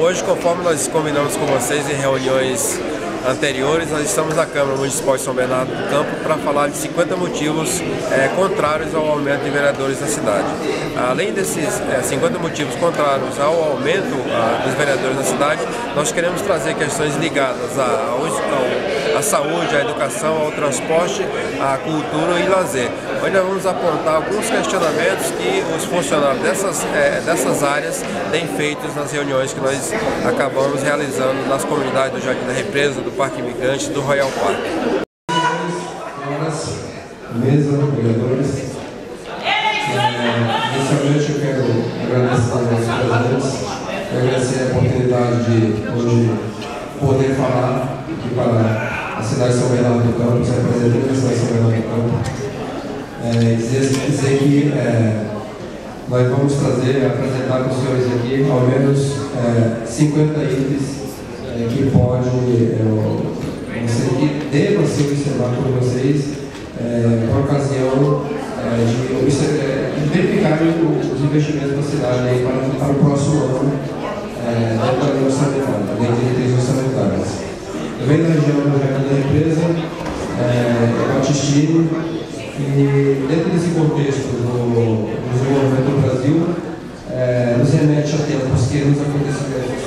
Hoje, conforme nós combinamos com vocês em reuniões anteriores, nós estamos na Câmara Municipal de São Bernardo do Campo para falar de 50 motivos contrários ao aumento de vereadores da cidade. Além desses 50 motivos contrários ao aumento dos vereadores na cidade, nós queremos trazer questões ligadas à saúde, à educação, ao transporte, à cultura e lazer. Hoje nós vamos apontar alguns questionamentos que os funcionários dessas áreas têm feito nas reuniões que nós acabamos realizando nas comunidades do Jardim da Represa, do Parque Imigrante, do Royal Park. Mesa, vereadores. Inicialmente eu quero agradecer aos nossos presidentes, agradecer a oportunidade de hoje poder falar aqui para a cidade de São Bernardo do Campo, ser presidente da cidade de São Bernardo do Campo. Dizer que nós vamos apresentar para os senhores aqui ao menos 50 itens que pode, que deva ser observado por vocês por ocasião de verificarem os investimentos da cidade aí para o próximo ano dentro da lei orçamentária, lei de diretrizes orçamentárias. Eu venho da região do Jardim da Represa, Batistini, e dentro desse contexto do desenvolvimento do Brasil, nos remete a tempos que nos acontecimentos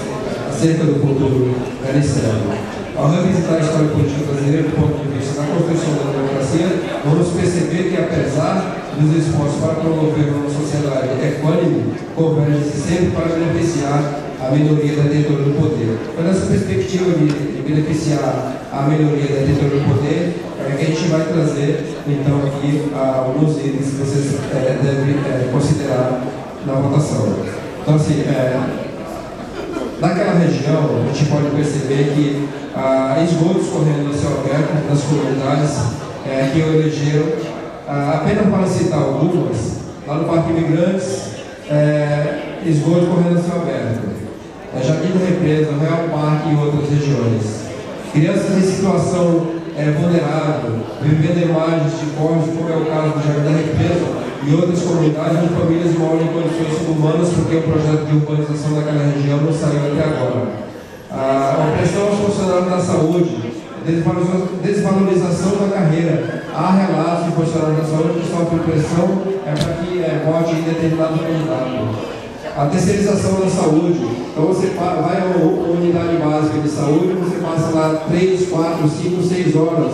acerca do futuro venezuelano. Ao revisitar a história política brasileira do ponto de vista da construção da democracia, vamos perceber que, apesar dos esforços para promover uma sociedade equânime, converge-se sempre para beneficiar a minoria detentora do poder. Foi nessa perspectiva de beneficiar a minoria detentora do poder que a gente vai trazer, então, aqui alguns itens que vocês devem considerar na votação. Então, assim, naquela região, a gente pode perceber que esgotos correndo no céu aberto nas comunidades que elegeram, apenas para citar algumas, lá no Parque Imigrantes, esgotos correndo no céu aberto, Jardim da Represa, Royal Park e outras regiões. Crianças em situação vulnerável, vivendo imagens de córregos, como é o caso do Jardim da Represa e outras comunidades onde famílias moram em condições subhumanas porque o projeto de urbanização daquela região não saiu até agora. A opressão aos funcionários da saúde, desvalorização da carreira. Há relatos de funcionários da saúde que sofrem pressão para que vote em determinado candidato. A terceirização da saúde. Então você vai a uma unidade básica de saúde, você passa lá 3, 4, 5, 6 horas.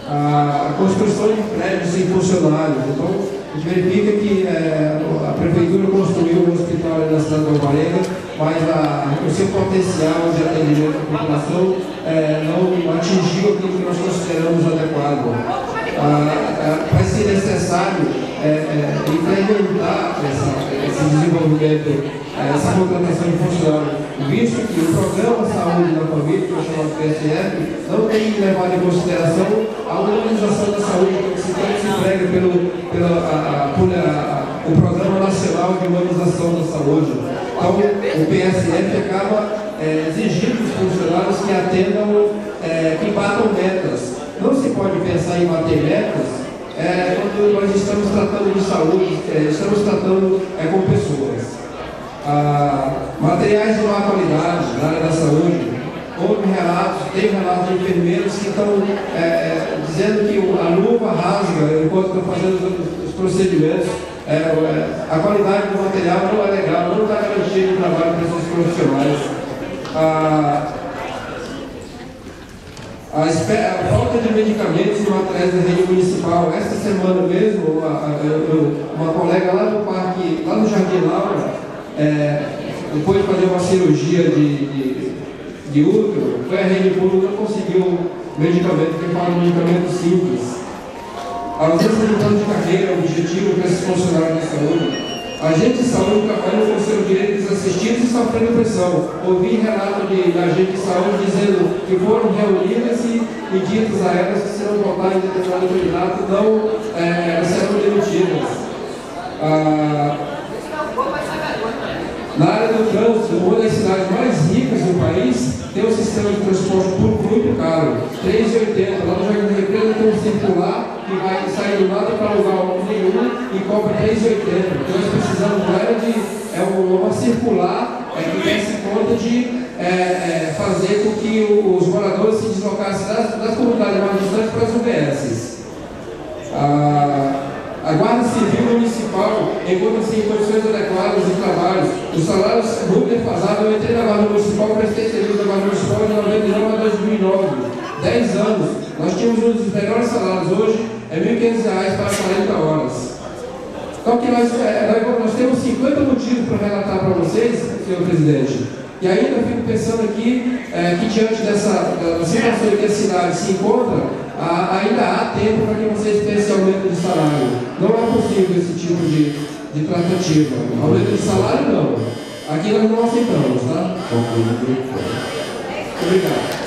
A construção de prédios sem funcionários. Então a gente verifica que a prefeitura construiu um hospital ali na cidade de Alvarenga, mas o seu potencial de atendimento à população não atingiu aquilo que nós consideramos adequado. Vai ser necessário implementar esse desenvolvimento, essa contratação de funcionários, visto que o Programa Saúde da Família, que é chamado PSF, não tem levado em consideração a humanização da saúde, que se emprega pelo Programa Nacional de Humanização da Saúde. Então, o PSF acaba exigindo dos funcionários que atendam, que batam metas. Não se pode pensar em bater metas quando nós estamos tratando de saúde, estamos tratando com pessoas. Materiais de má qualidade na área da saúde. Tem relatos de enfermeiros que estão dizendo que a luva rasga enquanto estão fazendo os procedimentos. A qualidade do material não é legal, não está garantindo o trabalho para esses profissionais. A falta de medicamentos e materiais da rede municipal. Esta semana mesmo, uma colega lá no parque, lá no Jardim Laura, depois de fazer uma cirurgia de útero, foi a rede pública, não conseguiu medicamento, porque fala de medicamento simples. A ausência de plano de carreira, objetivo para esses funcionários de saúde. Agentes de saúde trabalham com seus direitos assistidos e sofrendo pressão. Ouvi relato de agentes de saúde dizendo que foram reunidas e ditas a elas que se não votarem em determinado candidato não serão demitidas. Na área do trânsito, uma das cidades mais ricas do país tem um sistema de transporte público muito caro, R$3,80. Lá no Jardim da Represa tem um circular que vai sair do nada para lugar nenhum e cobra R$3,80. Então nós precisamos de uma circular que desse conta de fazer com que os moradores se deslocassem das comunidades mais distantes para as UBSs. A Guarda Civil Municipal encontra-se em condições adequadas de trabalho. Os salários muito defasados. Eu entrei na Guarda Municipal, prestei serviço da Guarda Municipal de 99 a 2009. 10 anos. Nós tínhamos um dos melhores salários. Hoje é R$ 1.500 para 40 horas. Então, que nós temos 50 motivos para relatar para vocês, senhor presidente. E ainda fico pensando aqui que diante da situação em que a cidade se encontra, ainda há tempo para que vocês pensem em aumento de salário. Não é possível esse tipo de tratativa. Aumento de salário, não. Aqui nós não aceitamos, tá? Obrigado.